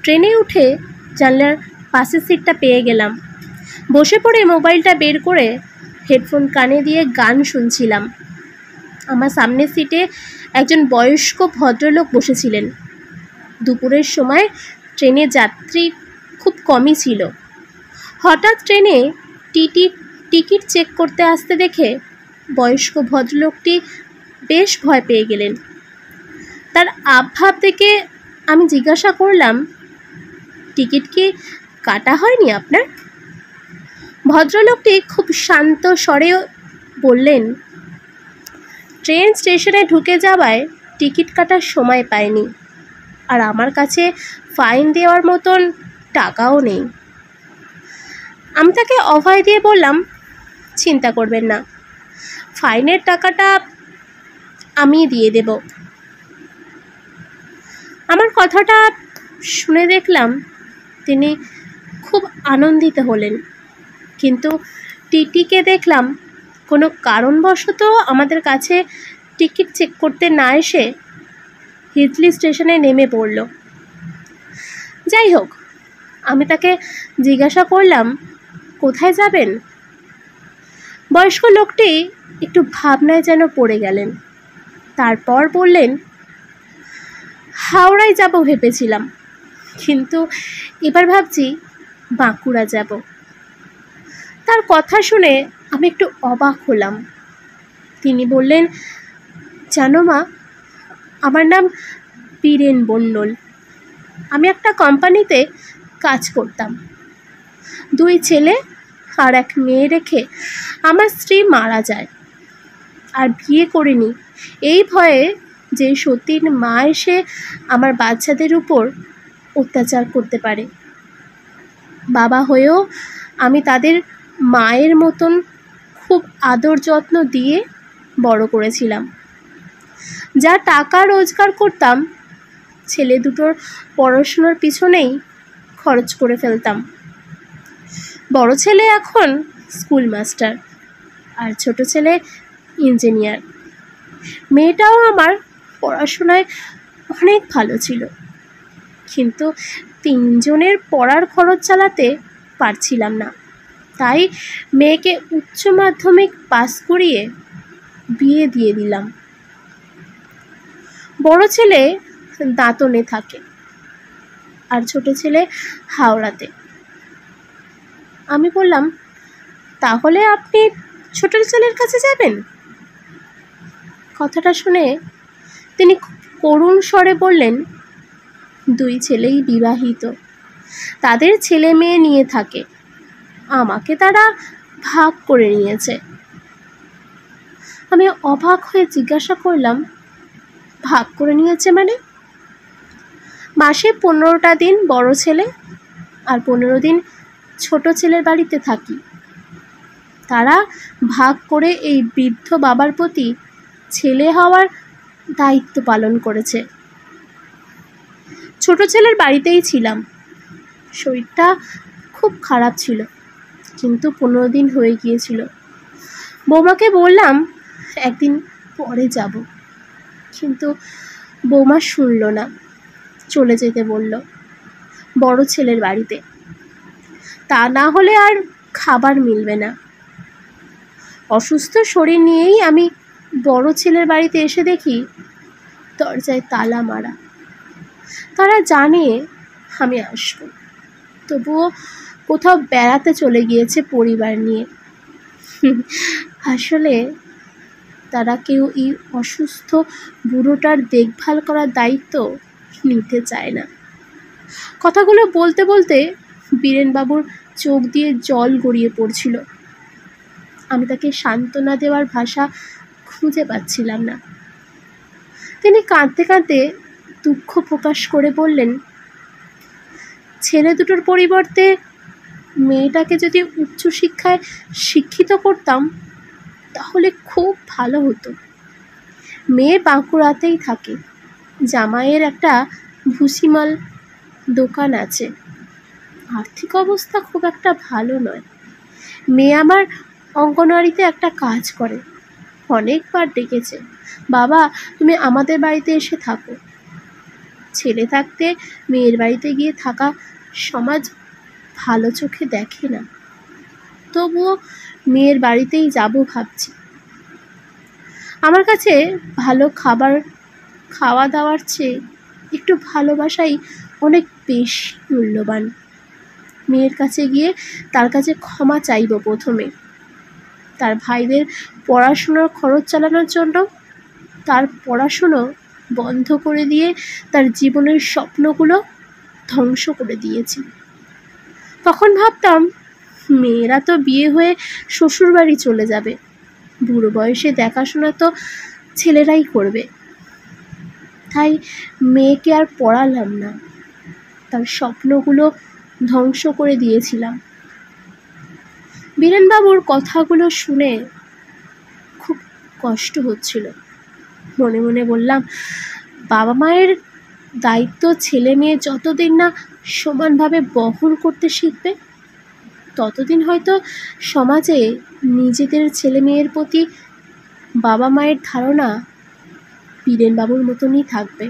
ট্রেনে উঠে জানলার পাশের সিটটা পেয়ে গেলাম। বসে পড়ে মোবাইলটা বের করে হেডফোন কানে দিয়ে গান শুনছিলাম। আমার সামনের সিটে একজন বয়স্ক ভদ্রলোক বসেছিলেন। দুপুরের সময় ট্রেনে যাত্রী খুব কমই ছিল। হঠাৎ ট্রেনে টিকিট চেক করতে আসতে দেখে বয়স্ক ভদ্রলোকটি বেশ ভয় পেয়ে গেলেন। তার আবভাব দেখে আমি জিজ্ঞাসা করলাম, টিকিট কি কাটা হয়নি আপনার? ভদ্রলোকটি খুব শান্ত স্বরে বললেন, ট্রেন স্টেশনে ঢুকে যাওয়ায় টিকিট কাটার সময় পাইনি, আর আমার কাছে ফাইন দেওয়ার মতন টাকাও নেই। আমি তাকে অভয় দিয়ে বললাম, চিন্তা করবেন না, ফাইনের টাকাটা আমি দিয়ে দেব। আমার কথাটা শুনে দেখলাম তিনি খুব আনন্দিত হলেন, কিন্তু টিটিকে দেখলাম কোনো কারণবশত আমাদের কাছে টিকিট চেক করতে না এসে হিজলি স্টেশনে নেমে পড়ল। যাই হোক, আমি তাকে জিজ্ঞাসা করলাম, কোথায় যাবেন? বয়স্ক লোকটি একটু ভাবনায় যেন পড়ে গেলেন। তারপর বললেন, হাওড়ায় যাব ভেবেছিলাম, কিন্তু এবার ভাবছি বাঁকুড়া যাব। তার কথা শুনে আমি একটু অবাক হলাম। তিনি বললেন, জানো মা, আমার নাম বীরেন মণ্ডল। আমি একটা কোম্পানিতে কাজ করতাম। 2 ছেলে আর 1 মেয়ে রেখে আমার স্ত্রী মারা যায়, আর বিয়ে করিনি এই ভয়ে যে সতীন মা এসে আমার বাচ্চাদের উপর অত্যাচার করতে পারে। বাবা হয়েও আমি তাদের মায়ের মতন খুব আদর যত্ন দিয়ে বড় করেছিলাম। যা টাকা রোজগার করতাম ছেলে দুটোর পড়াশোনার পিছনেই খরচ করে ফেলতাম। বড় ছেলে এখন স্কুল মাস্টার, আর ছোট ছেলে ইঞ্জিনিয়ার। মেয়েটাও আমার পড়াশোনায় অনেক ভালো ছিল, কিন্তু 3 জনের পড়ার খরচ চালাতে পারছিলাম না। তাই মেয়েকে উচ্চ মাধ্যমিক পাস করিয়ে বিয়ে দিয়ে দিলাম। বড় ছেলে দাঁতনে থাকে, আর ছোট ছেলে হাওড়াতে। আমি বললাম, তাহলে আপনি ছোট ছেলের কাছে যাবেন? কথাটা শুনে তিনি করুণ স্বরে বললেন, 2 ছেলেই বিবাহিত, তাদের ছেলে মেয়ে নিয়ে থাকে। আমাকে তারা ভাগ করে নিয়েছে। আমি অবাক হয়ে জিজ্ঞাসা করলাম, ভাগ করে নিয়েছে মানে? মাসে 15টা দিন বড় ছেলে আর 15 দিন ছোট ছেলের বাড়িতে থাকি। তারা ভাগ করে এই বৃদ্ধ বাবার প্রতি ছেলে হওয়ার দায়িত্ব পালন করেছে। ছোট ছেলের বাড়িতেই ছিলাম। শরীরটা খুব খারাপ ছিল, কিন্তু 15 দিন হয়ে গিয়েছিল। বৌমাকে বললাম একদিন পরে যাব, কিন্তু বৌমা শুনল না, চলে যেতে বলল বড় ছেলের বাড়িতে। তা না হলে আর খাবার মিলবে না। অসুস্থ শরীর নিয়েই আমি বড় ছেলের বাড়িতে এসে দেখি দরজায় তালা মারা। তারা জানে আমি আসব, তবুও কোথাও বেড়াতে চলে গিয়েছে পরিবার নিয়ে। আসলে তারা কেউ এই অসুস্থ বুড়োটার দেখভাল করার দায়িত্ব নিতে চায় না। কথাগুলো বলতে বলতে বীরেনবাবুর চোখ দিয়ে জল গড়িয়ে পড়ছিল। আমি তাকে সান্ত্বনা দেওয়ার ভাষা খুঁজে পাচ্ছিলাম না। তিনি কাঁদতে কাঁদতে দুঃখ প্রকাশ করে বললেন, ছেলে দুটোর পরিবর্তে মেয়েটাকে যদি উচ্চশিক্ষায় শিক্ষিত করতাম তাহলে খুব ভালো হতো। মেয়ে বাঁকুড়াতেই থাকে, জামাইয়ের একটা ভুসিমাল দোকান আছে। আর্থিক অবস্থা খুব একটা ভালো নয়। মেয়ে আমার অঙ্গনওয়াড়িতে একটা কাজ করে। অনেকবার ডেকেছে, বাবা তুমি আমাদের বাড়িতে এসে থাকো। ছেলে থাকতে মেয়ের বাড়িতে গিয়ে থাকা সমাজ ভালো চোখে দেখে না। তবুও মেয়ের বাড়িতেই যাব ভাবছি। আমার কাছে ভালো খাবার খাওয়া দাওয়ার চেয়ে একটু ভালোবাসাই অনেক বেশি মূল্যবান। মেয়ের কাছে গিয়ে তার কাছে ক্ষমা চাইব প্রথমে, তার ভাইদের পড়াশোনার খরচ চালানোর জন্য। তার পড়াশুনো বন্ধ করে দিয়ে তার জীবনের স্বপ্নগুলো ধ্বংস করে দিয়েছি। তখন ভাবতাম মেয়েরা তো বিয়ে হয়ে শ্বশুরবাড়ি চলে যাবে, বুড়ো বয়সে দেখাশোনা তো ছেলেরাই করবে। তাই মেয়েকে আর পড়ালাম না, তার স্বপ্নগুলো ধ্বংস করে দিয়েছিলাম। বীরেনবাবুর কথাগুলো শুনে খুব কষ্ট হচ্ছিল। মনে মনে বললাম, বাবা মায়ের দায়িত্ব ছেলে মেয়ে যতদিন না সমানভাবে বহন করতে শিখবে, ততদিন হয়তো সমাজে নিজেদের ছেলে মেয়ের প্রতি বাবা মায়ের ধারণা বীরেনবাবুর মতনই থাকবে।